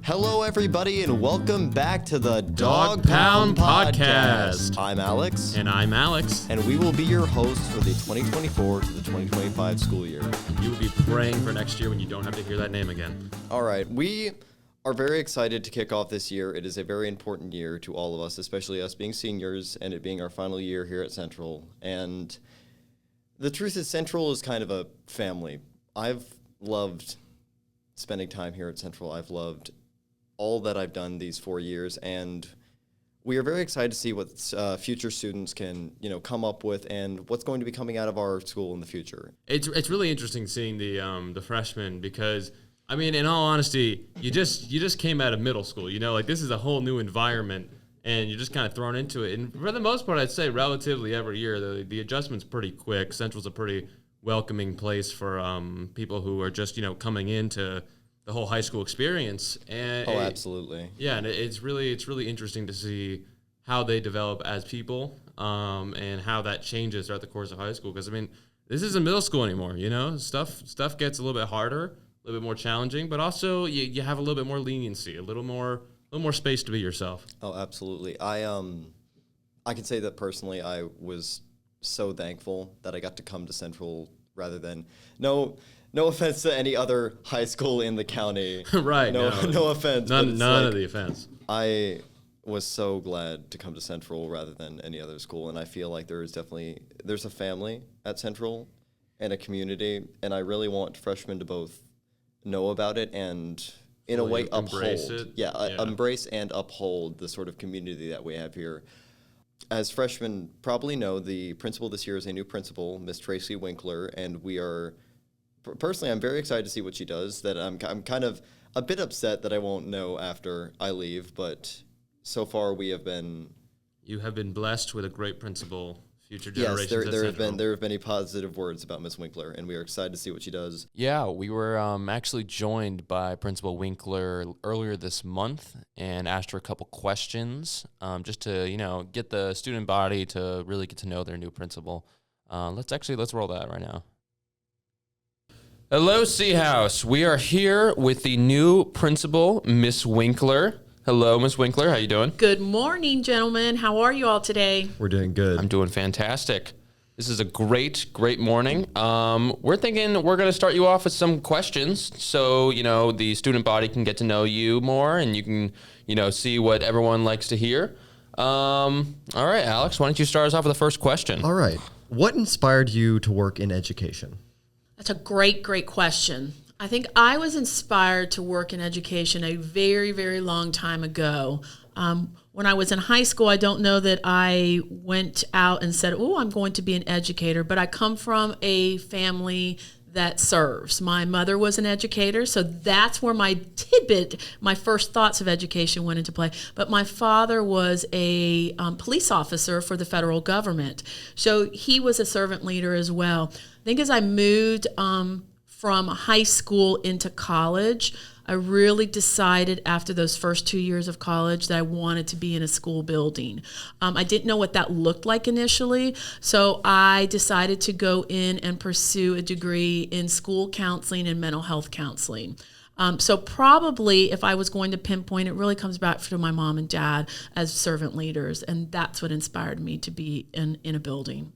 Hello, everybody, and welcome back to the DawgPound podcast. I'm Alex. And I'm Alex. And we will be your hosts for the 2024 to the 2025 school year. You will be praying for next year when you don't have to hear that name again. All right. We are very excited to kick off this year. It is a very important year to all of us, especially us being seniors and it being our final year here at Central. And the truth is, Central is kind of a family. I've loved spending time here at Central. I've loved all that I've done these 4 years, and we are very excited to see what future students can, come up with and what's going to be coming out of our school in the future. It's really interesting seeing the freshmen because, I mean, in all honesty, you just came out of middle school, this is a whole new environment, and you're just kind of thrown into it. And for the most part, I'd say relatively every year, the adjustment's pretty quick. Central's a pretty welcoming place for people who are just, coming into the whole high school experience. And absolutely. And it's really interesting to see how they develop as people, and how that changes throughout the course of high school. Because, I mean, this isn't middle school anymore, Stuff gets a little bit harder, a little bit more challenging, but also you have a little bit more leniency, a little more space to be yourself. Oh, absolutely. I can say that personally, I was so thankful that I got to come to Central rather than no offense to any other high school in the county. Right. No offense. None of the offense. I was so glad to come to Central rather than any other school, and I feel like there's a family at Central and a community, and I really want freshmen to both know about it and in a way embrace uphold. it. Embrace and uphold the sort of community that we have here. As freshmen probably know, the principal this year is a new principal, Ms Tracey Winkler, and we are... Personally, I'm very excited to see what she does. That I'm kind of a bit upset that I won't know after I leave, but so far we have been... You have been blessed with a great principal. Future generations. Yes, there have been positive words about Ms Winkler, and we are excited to see what she does. Yeah, we were actually joined by Principal Winkler earlier this month and asked her a couple questions, just to get the student body to really get to know their new principal. Let's roll that right now. Hello, C House. We are here with the new principal, Ms Winkler. Hello, Ms Winkler. How you doing? Good morning, gentlemen. How are you all today? We're doing good. I'm doing fantastic. This is a great morning. We're thinking we're going to start you off with some questions so, the student body can get to know you more and you can, see what everyone likes to hear. All right, Alex, why don't you start us off with the first question? All right. What inspired you to work in education? That's a great question. I think I was inspired to work in education a very, very long time ago. When I was in high school, I don't know that I went out and said, I'm going to be an educator, but I come from a family that serves. My mother was an educator, so that's where my first thoughts of education went into play. But my father was a police officer for the federal government, so he was a servant leader as well. I think as I moved from high school into college, I really decided after those first 2 years of college that I wanted to be in a school building. I didn't know what that looked like initially, so I decided to go in and pursue a degree in school counseling and mental health counseling. So probably if I was going to pinpoint, it really comes back to my mom and dad as servant leaders, and that's what inspired me to be in a building.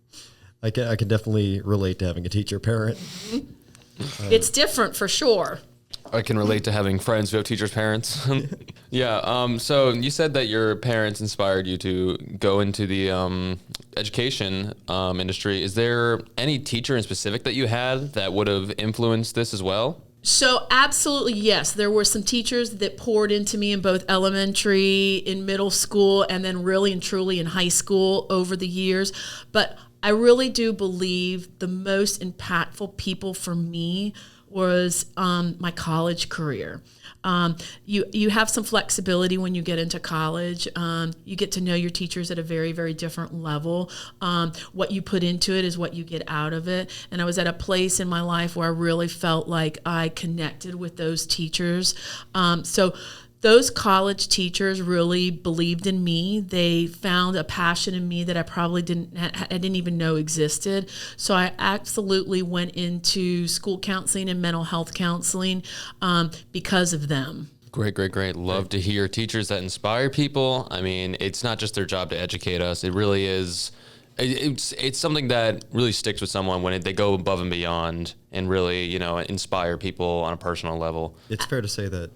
I can definitely relate to having a teacher parent. It's different for sure. I can relate to having friends who have teachers' parents. Yeah. So you said that your parents inspired you to go into the education industry. Is there any teacher in specific that you had that would have influenced this as well? So absolutely, yes. There were some teachers that poured into me in both elementary, in middle school, and then really and truly in high school over the years. But I really do believe the most impactful people for me was my college career. You have some flexibility when you get into college. You get to know your teachers at a very, very different level. What you put into it is what you get out of it. And I was at a place in my life where I really felt like I connected with those teachers. So those college teachers really believed in me. They found a passion in me that I probably didn't even know existed. So I absolutely went into school counseling and mental health counseling because of them. Great, great, great. Love to hear teachers that inspire people. I mean, it's not just their job to educate us. It really is. It's something that really sticks with someone when they go above and beyond and really, you know, inspire people on a personal level. It's fair to say that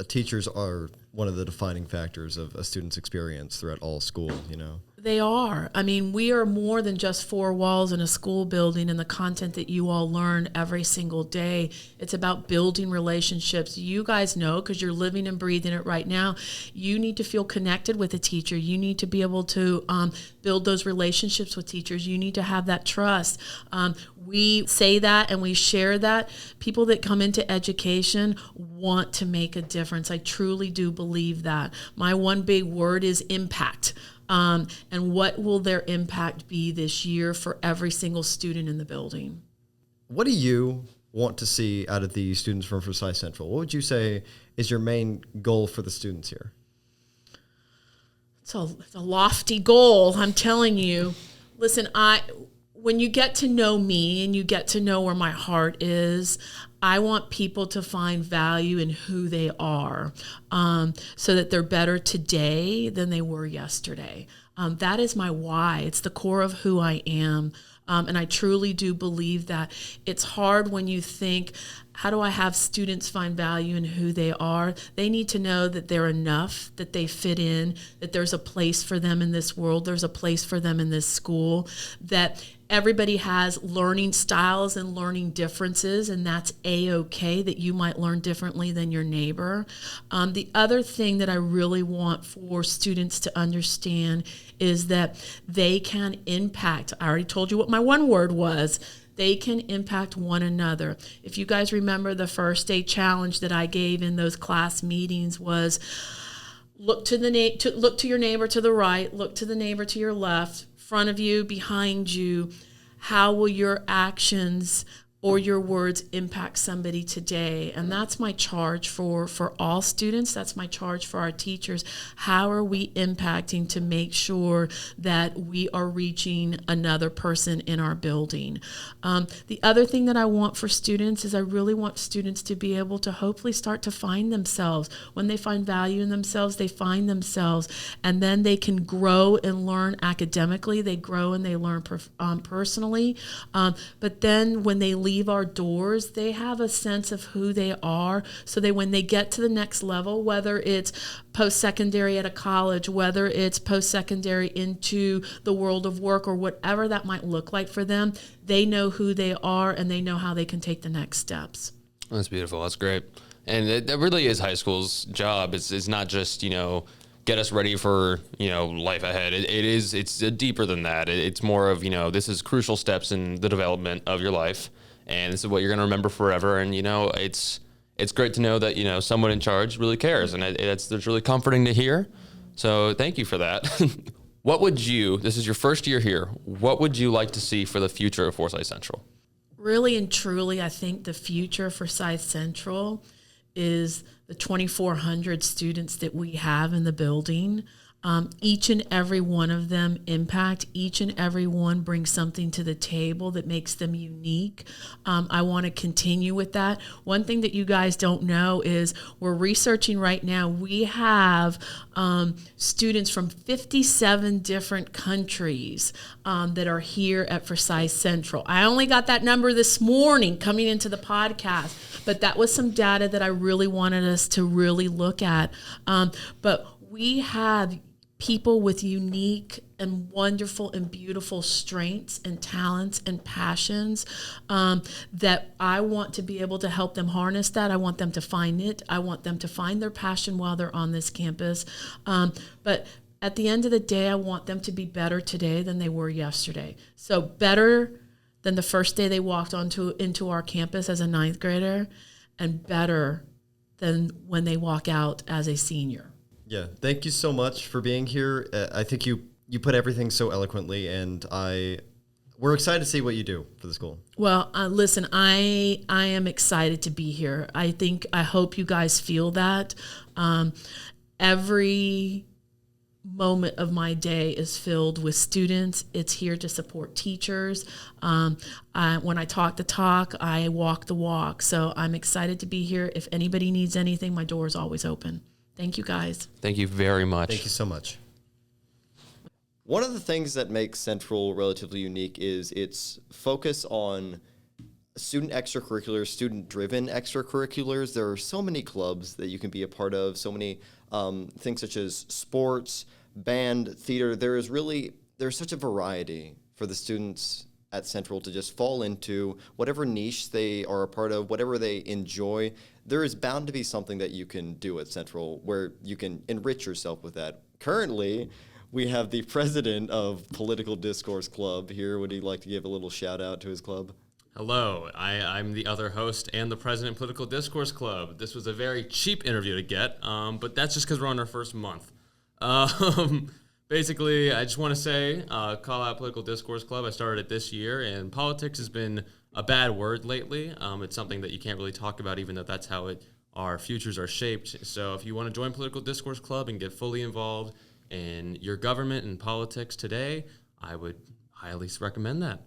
teachers are one of the defining factors of a student's experience throughout all school, you know. They are. I mean, we are more than just four walls in a school building and the content that you all learn every single day. It's about building relationships. You guys know, because you're living and breathing it right now, you need to feel connected with a teacher. You need to be able to build those relationships with teachers. You need to have that trust. We say that and we share that. People that come into education want to make a difference. I truly do believe that. My one big word is impact. And what will their impact be this year for every single student in the building? What do you want to see out of the students from Forsyth Central? What would you say is your main goal for the students here? It's a lofty goal, I'm telling you. Listen, when you get to know me and you get to know where my heart is, I want people to find value in who they are, so that they're better today than they were yesterday. That is my why. It's the core of who I am. And I truly do believe that. It's hard when you think, how do I have students find value in who they are? They need to know that they're enough, that they fit in, that there's a place for them in this world, there's a place for them in this school, that everybody has learning styles and learning differences, and that's A-okay, that you might learn differently than your neighbor. The other thing that I really want for students to understand is that they can impact. I already told you what my one word was. They can impact one another. If you guys remember, the first day challenge that I gave in those class meetings was look to your neighbor to the right, look to the neighbor to your left, front of you, behind you. How will your actions or your words impact somebody today? And that's my charge for all students. That's my charge for our teachers. How are we impacting to make sure that we are reaching another person in our building? The other thing that I want for students is I really want students to be able to hopefully start to find themselves. When they find value in themselves, they find themselves, and then they can grow and learn academically. They grow and they learn personally. But then when they leave our doors, they have a sense of who they are, so that when they get to the next level, whether it's post-secondary at a college, whether it's post-secondary into the world of work, or whatever that might look like for them, they know who they are and they know how they can take the next steps. That's beautiful. That's great. And that really is high school's job. It's not just, you know, get us ready for, you know, life ahead. It's deeper than that. It's more of, you know, this is crucial steps in the development of your life, and this is what you're going to remember forever. And, you know, it's great to know that, you know, someone in charge really cares, and it's really comforting to hear. So thank you for that. This is your first year here, what would you like to see for the future of Forsyth Central? Really and truly, I think the future for Forsyth Central is the 2,400 students that we have in the building. Each and every one of them impact. Each and every one brings something to the table that makes them unique. I want to continue with that. One thing that you guys don't know is we're researching right now. We have students from 57 different countries that are here at Forsyth Central. I only got that number this morning coming into the podcast, but that was some data that I really wanted us to really look at. But we have people with unique and wonderful and beautiful strengths and talents and passions that I want to be able to help them harness that. I want them to find it. I want them to find their passion while they're on this campus. But at the end of the day, I want them to be better today than they were yesterday. So better than the first day they walked into our campus as a ninth grader, and better than when they walk out as a senior. Yeah, thank you so much for being here. I think you put everything so eloquently, and we're excited to see what you do for the school. Well, listen, I am excited to be here. I hope you guys feel that. Every moment of my day is filled with students. It's here to support teachers. When I talk the talk, I walk the walk. So I'm excited to be here. If anybody needs anything, my door is always open. Thank you, guys. Thank you very much. Thank you so much. One of the things that makes Central relatively unique is its focus on student extracurriculars, student-driven extracurriculars. There are so many clubs that you can be a part of, so many things such as sports, band, theater. There's such a variety for the students at Central to just fall into whatever niche they are a part of, whatever they enjoy. There is bound to be something that you can do at Central where you can enrich yourself with that. Currently, we have the president of Political Discourse Club here. Would he like to give a little shout out to his club? Hello, I'm the other host and the president of Political Discourse Club. This was a very cheap interview to get, but that's just because we're on our first month. Basically, I just want to say, call out Political Discourse Club. I started it this year, and politics has been a bad word lately. It's something that you can't really talk about, even though that's how our futures are shaped. So if you want to join Political Discourse Club and get fully involved in your government and politics today, I would highly recommend that.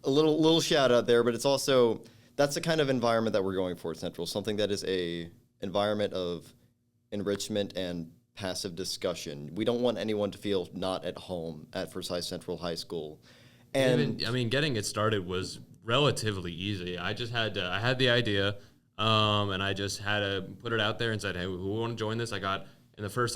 A little shout out there, but it's also, that's the kind of environment that we're going for at Central, something that is a environment of enrichment and passive discussion. We don't want anyone to feel not at home at Forsyth Central High School. And Getting it started was relatively easy. I had the idea, and I just had to put it out there and said, hey, who want to join this? I got, in the first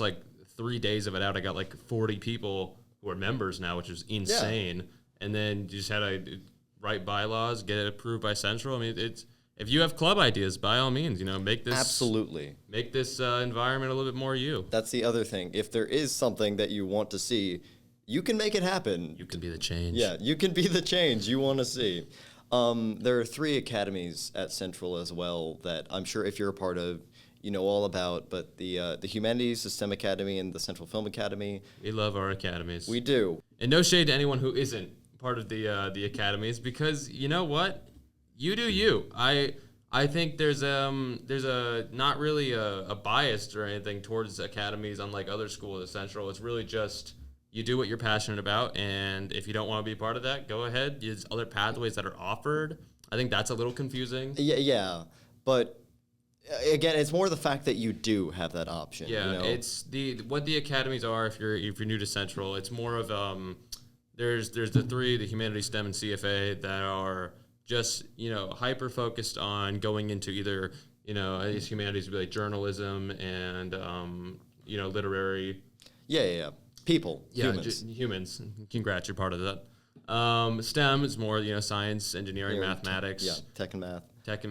3 days of it out, I got 40 people who are members now, which is insane. Yeah. And then you just had to write bylaws, get it approved by Central. I mean, if you have club ideas, by all means, make this absolutely make this environment a little bit more you. That's the other thing. If there is something that you want to see, you can make it happen. You can be the change. Yeah, you can be the change you want to see. There are 3 academies at Central as well that I'm sure if you're a part of, you know all about. But the Humanities, the STEM Academy, and the Central Film Academy. We love our academies. We do. And no shade to anyone who isn't part of the academies, because you know what, you do you. I think there's a not really a bias or anything towards academies, unlike other schools at Central. It's really just you do what you're passionate about, and if you don't want to be part of that, go ahead. There's other pathways that are offered. I think that's a little confusing. Yeah, but again, it's more the fact that you do have that option. Yeah, it's what the academies are. If you're new to Central, it's more of There's the 3, the Humanities, STEM, and CFA, that are just, hyper focused on going into either, I guess humanities would be like journalism and, literary. Yeah. People. Yeah, humans. Humans. Congrats, you're part of that. STEM is more, science, engineering, mathematics. Tech and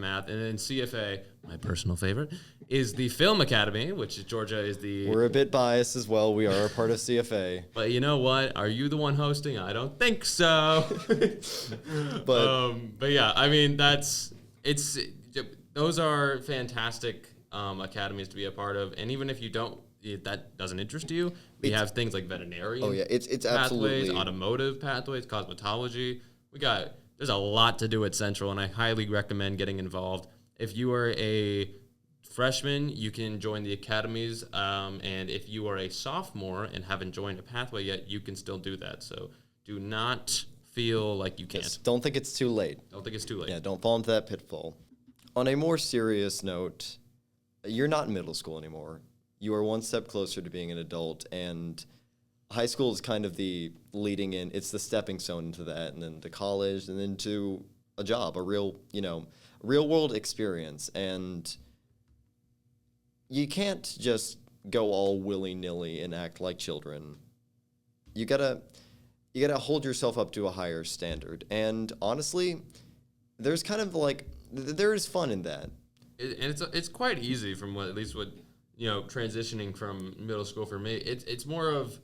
math. And then CFA, my personal favorite, is the Film Academy, which Georgia is the... We're a bit biased as well. We are a part of CFA. But you know what? Are you the one hosting? I don't think so. But yeah, I mean, those are fantastic academies to be a part of. And even if you don't, if that doesn't interest you, we have things like veterinarian. Oh yeah, it's pathways, absolutely automotive pathways, cosmetology. There's a lot to do at Central, and I highly recommend getting involved. If you are a freshman, you can join the academies, and if you are a sophomore and haven't joined a pathway yet, you can still do that. So do not feel like you can't. Just don't think it's too late. Yeah, don't fall into that pitfall. On a more serious note, you're not in middle school anymore. You are one step closer to being an adult, and high school is kind of the leading in. It's the stepping stone into that, and then to college, and then to a job, a real world experience. And you can't just go all willy-nilly and act like children. You gotta hold yourself up to a higher standard. And honestly, there's kind of there is fun in that. It's quite easy from what transitioning from middle school for me. It's more of,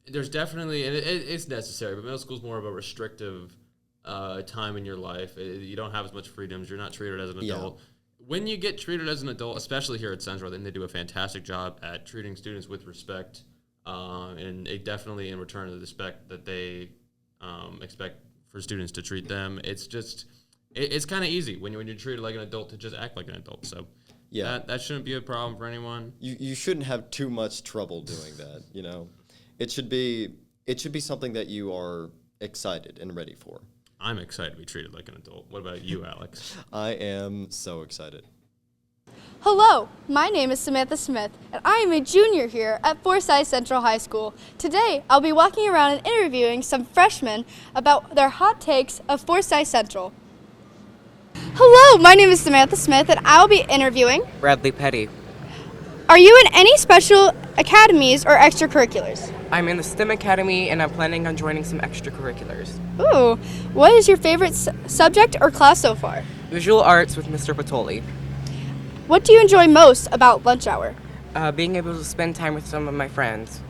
there's definitely, and it's necessary, but middle school is more of a restrictive time in your life. You don't have as much freedoms. You're not treated as an adult. When you get treated as an adult, especially here at Central, then they do a fantastic job at treating students with respect, and it definitely in return to the respect that they expect for students to treat them. It's just, it's kind of easy when you're treated like an adult to just act like an adult. So Yeah. That shouldn't be a problem for anyone. You shouldn't have too much trouble doing that, you know. It should be something that you are excited and ready for. I'm excited to be treated like an adult. What about you, Alex? I am so excited. Hello, my name is Samantha Smith, and I am a junior here at Forsyth Central High School. Today, I'll be walking around and interviewing some freshmen about their hot takes of Forsyth Central. Hello, my name is Samantha Smith, and I'll be interviewing Bradley Petty. Are you in any special academies or extracurriculars? I'm in the STEM Academy and I'm planning on joining some extracurriculars. Ooh, what is your favorite subject or class so far? Visual Arts with Mr. Patoli. What do you enjoy most about lunch hour? Being able to spend time with some of my friends.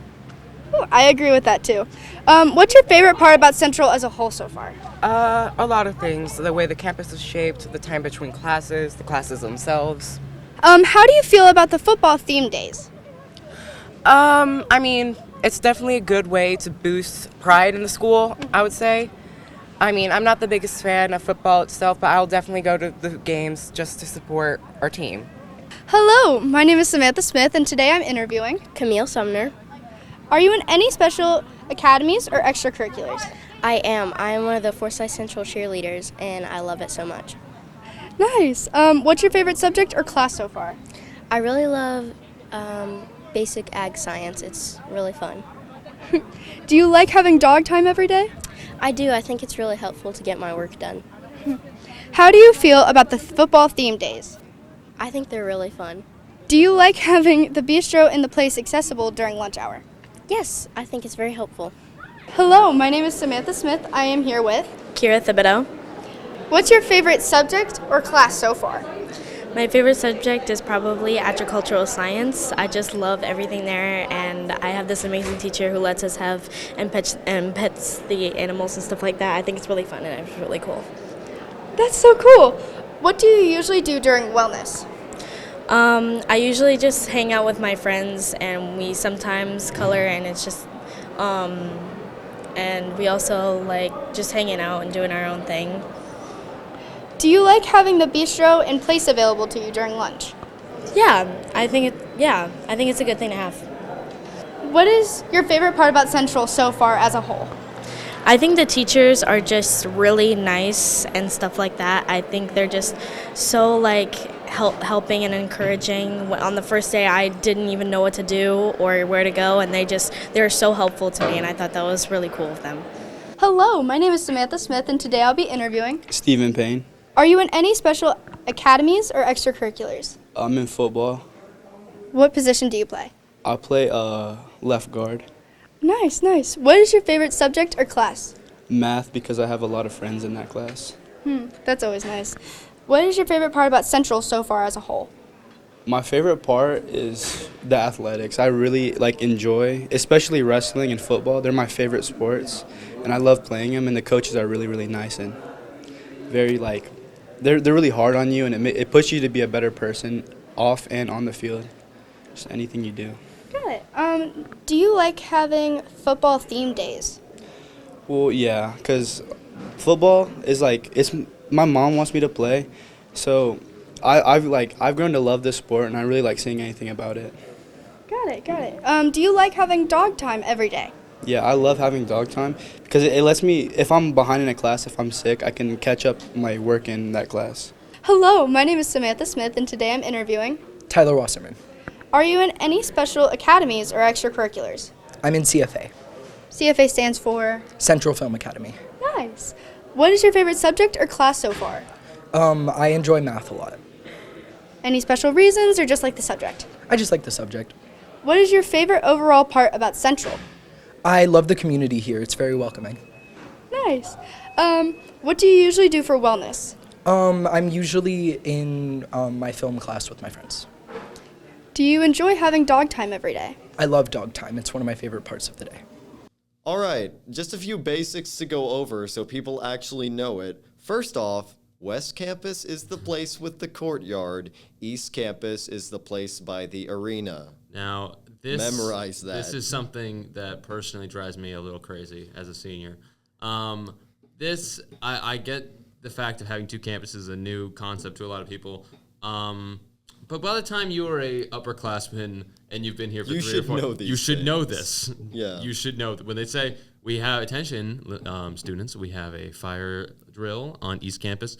Ooh, I agree with that too. What's your favorite part about Central as a whole so far? A lot of things. The way the campus is shaped, the time between classes, the classes themselves. How do you feel about the football theme days? I mean, it's definitely a good way to boost pride in the school, I would say. I mean, I'm not the biggest fan of football itself, but I'll definitely go to the games just to support our team. Hello, my name is Samantha Smith, and today I'm interviewing Camille Sumner. Are you in any special academies or extracurriculars? I am. I am one of the Forsyth Central cheerleaders, and I love it so much. Nice. What's your favorite subject or class so far? I really love basic ag science. It's really fun. Do you like having dog time every day? I do. I think it's really helpful to get my work done. How do you feel about the football theme days? I think they're really fun. Do you like having the bistro in the place accessible during lunch hour? Yes, I think it's very helpful. Hello, my name is Samantha Smith. I am here with Kira Thibodeau. What's your favorite subject or class so far? My favorite subject is probably agricultural science. I just love everything there, and I have this amazing teacher who lets us have and pets the animals and stuff like that. I think it's really fun and it's really cool. That's so cool. What do you usually do during wellness? I usually just hang out with my friends, and we sometimes color, and it's just, and we also like just hanging out and doing our own thing. Do you like having the bistro in place available to you during lunch? Yeah, I think it's a good thing to have. What is your favorite part about Central so far as a whole? I think the teachers are just really nice and stuff like that. I think they're just so like helping and encouraging. On the first day, I didn't even know what to do or where to go, and they're so helpful to me, and I thought that was really cool of them. Hello, my name is Samantha Smith, and today I'll be interviewing Stephen Payne. Are you in any special academies or extracurriculars? I'm in football. What position do you play? I play left guard. Nice, nice. What is your favorite subject or class? Math, because I have a lot of friends in that class. That's always nice. What is your favorite part about Central so far as a whole? My favorite part is the athletics. I really enjoy, especially wrestling and football. They're my favorite sports, and I love playing them, and the coaches are really, really nice and very they're really hard on you, and it pushes you to be a better person off and on the field. Just anything you do. Got it. Do you like having football theme days? Well, yeah, because football is my mom wants me to play, so I've grown to love this sport, and I really like seeing anything about it. Got it. Do you like having dog time every day? Yeah, I love having dog time because it lets me, if I'm behind in a class, if I'm sick, I can catch up my work in that class. Hello, my name is Samantha Smith, and today I'm interviewing Tyler Wasserman. Are you in any special academies or extracurriculars? I'm in CFA. CFA stands for? Central Film Academy. Nice. What is your favorite subject or class so far? I enjoy math a lot. Any special reasons or just like the subject? I just like the subject. What is your favorite overall part about Central? I love the community here. It's very welcoming. Nice. What do you usually do for wellness? I'm usually in my film class with my friends. Do you enjoy having dog time every day? I love dog time. It's one of my favorite parts of the day. All right, just a few basics to go over so people actually know it. First off, West Campus is the place with the courtyard. East Campus is the place by the arena. Now, memorize that. This is something that personally drives me a little crazy as a senior. I get the fact of having two campuses is a new concept to a lot of people. But by the time you are a upperclassman and you've been here for You 3 or should 4, know these you should know things. this. Yeah. You should know when they say we have attention, students. We have a fire drill on East Campus.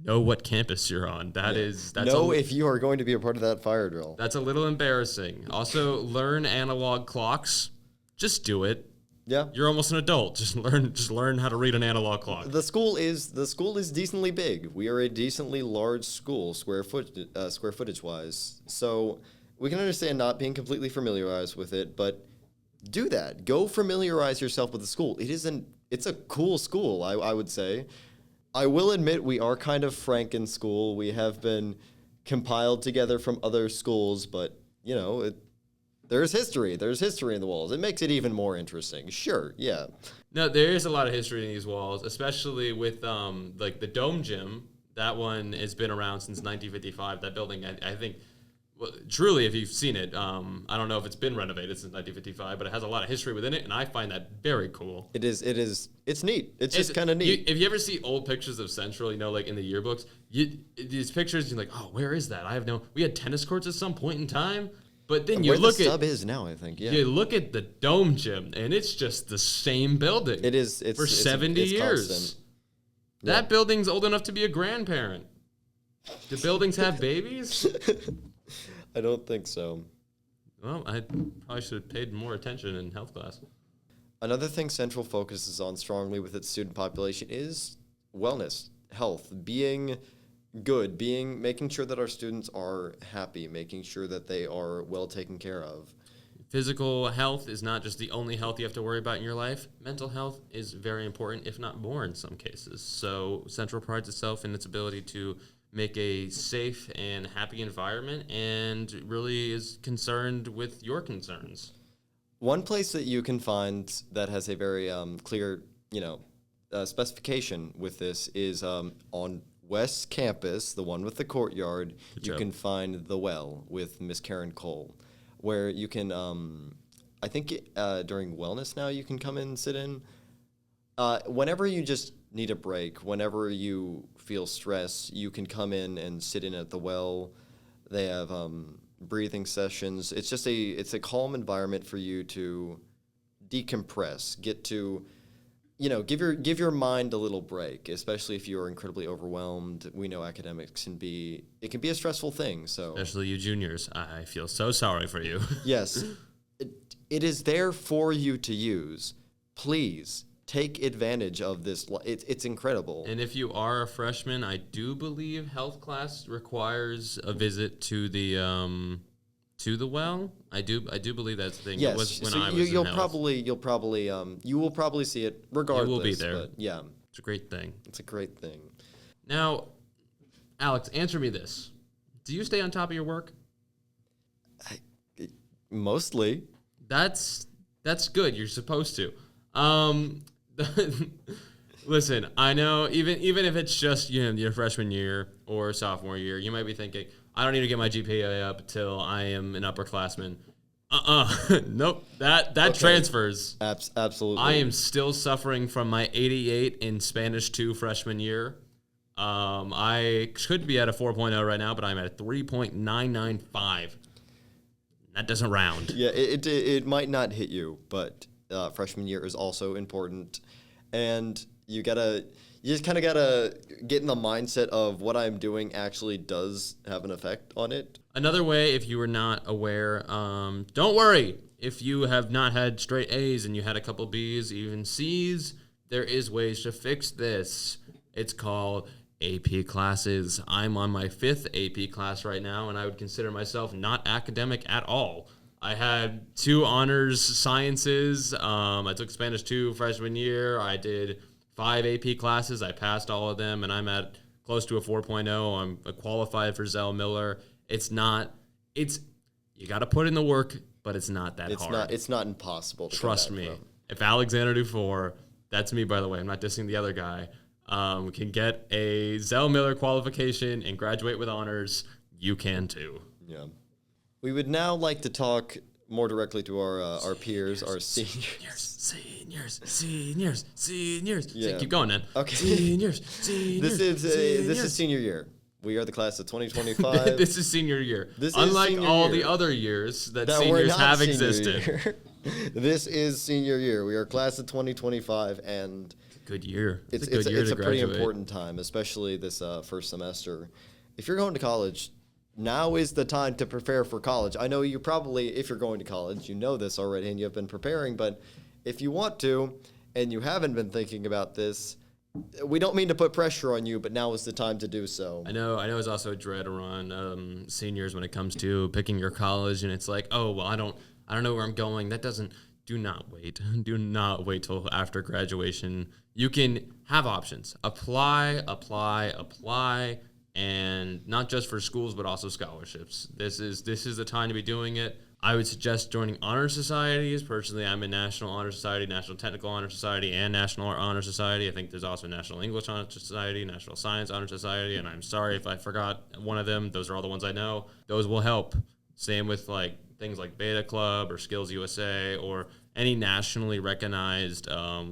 Know what campus you're on. That's know if you are going to be a part of that fire drill. That's a little embarrassing. Also, learn analog clocks. Just do it. Yeah. You're almost an adult. Just learn how to read an analog clock. The school is decently big. We are a decently large school, square footage wise. So we can understand not being completely familiarized with it, but do that. Go familiarize yourself with the school. It's a cool school, I would say. I will admit we are kind of Franken school. We have been compiled together from other schools, but there's history. There's history in the walls. It makes it even more interesting. Sure, yeah. No, there is a lot of history in these walls, especially with like the Dome Gym. That one has been around since 1955. That building, I think, well, truly, if you've seen it, I don't know if it's been renovated since 1955, but it has a lot of history within it, and I find that very cool. It is. It's neat. It's just kind of neat. If you ever see old pictures of Central, like in the yearbooks, these pictures, you're like, oh, where is that? We had tennis courts at some point in time. But then you look at where the sub is now, I think. Yeah. You look at the Dome Gym, and it's just the same building. It is. It's for 70 years. Constant. That building's old enough to be a grandparent. Do buildings have babies? I don't think so. Well, I probably should have paid more attention in health class. Another thing Central focuses on strongly with its student population is wellness, health, being good, making sure that our students are happy, making sure that they are well taken care of. Physical health is not just the only health you have to worry about in your life. Mental health is very important, if not more in some cases. So Central prides itself in its ability to make a safe and happy environment and really is concerned with your concerns. One place that you can find that has a very clear, specification with this is on West Campus, the one with the courtyard. You can find The Well with Miss Karen Cole, where you can, I think during wellness now you can come in and sit in. Whenever you just need a break, whenever you feel stress, you can come in and sit in at The Well. They have breathing sessions. It's a calm environment for you to decompress, get to, give your mind a little break, especially if you are incredibly overwhelmed. We know academics can be a stressful thing. So especially you juniors, I feel so sorry for you. Yes, it is there for you to use. Please take advantage of this. It's incredible. And if you are a freshman, I do believe health class requires a visit to the well. I do believe that's the thing. Yes, it was when so I was you will probably see it regardless. You will be there. But yeah, it's a great thing. It's a great thing. Now, Alex, answer me this: do you stay on top of your work? Mostly. That's good. You're supposed to. Listen, I know even if it's just your freshman year or sophomore year, you might be thinking, I don't need to get my GPA up till I am an upperclassman. Nope. That transfers. Absolutely. I am still suffering from my 88 in Spanish 2 freshman year. I could be at a 4.0 right now, but I'm at a 3.995. That doesn't round. Yeah, it might not hit you, but freshman year is also important, and you just kind of gotta get in the mindset of what I'm doing actually does have an effect on it. Another way, if you were not aware, don't worry. If you have not had straight A's and you had a couple B's, even C's, there is ways to fix this. It's called AP classes. I'm on my 5th AP class right now, and I would consider myself not academic at all. I had 2 honors sciences. I took Spanish 2 freshman year. I did 5 AP classes. I passed all of them, and I'm at close to a 4.0. I'm qualified for Zell Miller. You got to put in the work, but it's not that hard. It's not impossible to trust me. If Alexander Dufour, that's me by the way, I'm not dissing the other guy, can get a Zell Miller qualification and graduate with honors, you can too. Yeah. We would now like to talk more directly to our peers, our seniors. Yeah. Keep going, man. Okay. Seniors. This is senior year. We are the class of 2025. This is senior year. This is Unlike senior all year. the other years that That were seniors not have senior existed. year. This is senior year. We are class of 2025, and Good year. it's a good year to a pretty graduate. important time, especially this first semester. If you're going to college, now is the time to prepare for college. I know you probably, if you're going to college, you know this already and you have been preparing, but if you want to and you haven't been thinking about this, we don't mean to put pressure on you, but now is the time to do so. I know there's also a dread around seniors when it comes to picking your college, and it's like, oh, well, I don't know where I'm going. Do not wait. Do not wait till after graduation. You can have options. Apply, and not just for schools, but also scholarships. This is the time to be doing it. I would suggest joining honor societies. Personally, I'm in National Honor Society, National Technical Honor Society, and National Honor Society. I think there's also National English Honor Society, National Science Honor Society, and I'm sorry if I forgot one of them. Those are all the ones I know. Those will help. Same with like things like Beta Club or Skills USA or any nationally recognized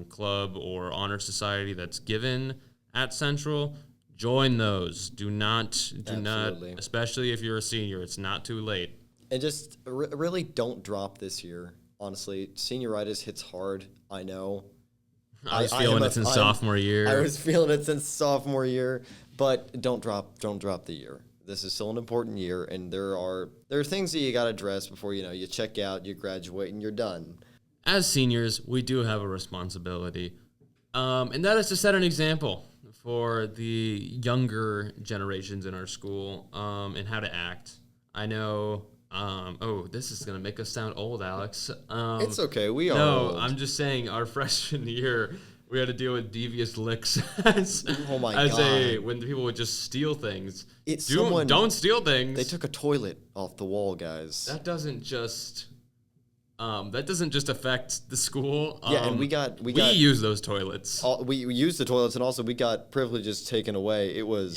club or honor society that's given at Central. Join those. Do not, especially if you're a senior, it's not too late. And just really don't drop this year. Honestly, senioritis hits hard. I know. I was feeling it since sophomore year. I was feeling it since sophomore year, but don't drop the year. This is still an important year, and there are things that you got to address before you check out, you graduate, and you're done. As seniors, we do have a responsibility, and that is to set an example for the younger generations in our school and how to act. I know. This is gonna make us sound old, Alex. It's okay. We are. No, old. I'm just saying. Our freshman year, we had to deal with devious licks when people would just steal things. Don't steal things. They took a toilet off the wall, guys. That doesn't just affect the school. Yeah, and we use those toilets. We used the toilets, and also we got privileges taken away. It was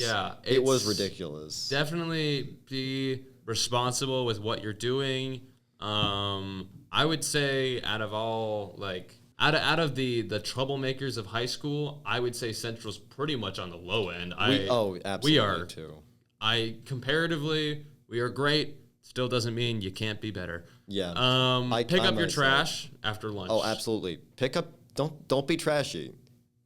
ridiculous. Definitely be responsible with what you're doing. I would say out of the troublemakers of high school, I would say Central's pretty much on the low end. Absolutely we are too. Comparatively, we are great. Still doesn't mean you can't be better. Yeah. Pick up your trash after lunch. Oh, absolutely. Don't be trashy.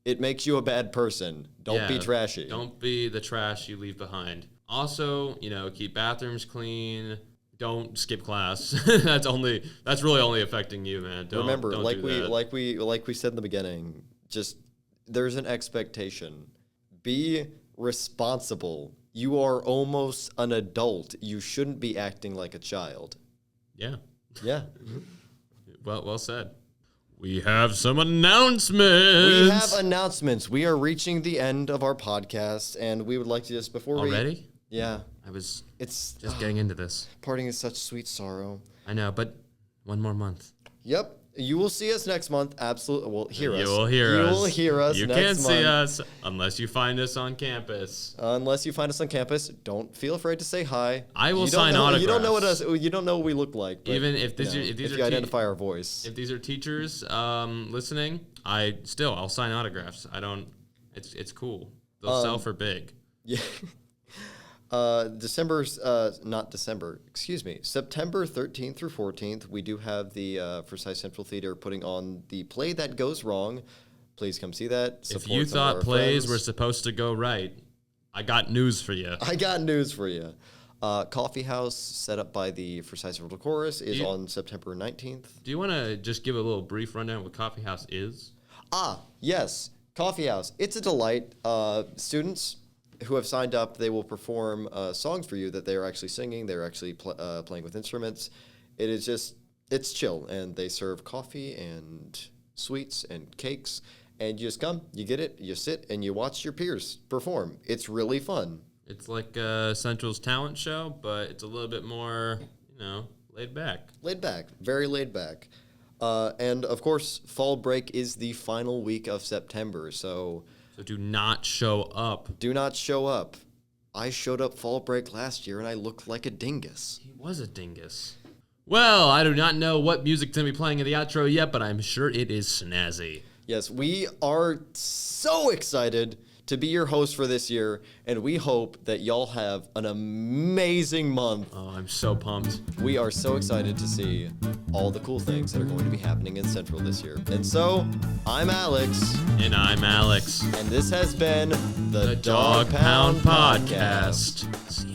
It makes you a bad person. Don't be trashy. Don't be the trash you leave behind. Also, keep bathrooms clean. Don't skip class. That's really only affecting you, man. Remember, don't like do that. we said in the beginning, just there's an expectation. Be responsible. You are almost an adult. You shouldn't be acting like a child. Yeah. Yeah. Well said. We have some announcements. We are reaching the end of our podcast, and we would like to just already. Yeah. It's just getting into this. Parting is such sweet sorrow. I know, but one more month. Yep. You will see us next month. Absolutely. Well, hear us. You will hear us. You next can't month. see us unless you find us on campus. Don't feel afraid to say hi. I will sign autographs. You don't know what we look like. But, even if you identify our voice. If these are teachers listening, I'll sign autographs. It's cool. They'll sell for big. Yeah. September 13th through 14th, we do have the Forsyth Central Theater putting on the play that goes wrong. Please come see that. If you thought plays were supposed to go right, I got news for you. Coffee House, set up by the Forsyth Central Chorus, is on September 19th. Do you want to just give a little brief rundown of what Coffee House is? Yes. Coffee House. It's a delight. Students who have signed up, they will perform songs for you that they are actually singing. They're actually playing with instruments. It's chill, and they serve coffee and sweets and cakes, and you just come, you get it, you sit, and you watch your peers perform. It's really fun. It's like Central's talent show, but it's a little bit more, laid back. Very laid back. And of course, fall break is the final week of September, so do not show up. I showed up fall break last year, and I looked like a dingus. He was a dingus. Well, I do not know what music's going to be playing in the outro yet, but I'm sure it is snazzy. Yes, we are so excited to be your host for this year, and we hope that y'all have an amazing month. Oh, I'm so pumped. We are so excited to see all the cool things that are going to be happening in Central this year. And so, I'm Alex. And I'm Alex. And this has been the Dog DawgPound Pound Podcast.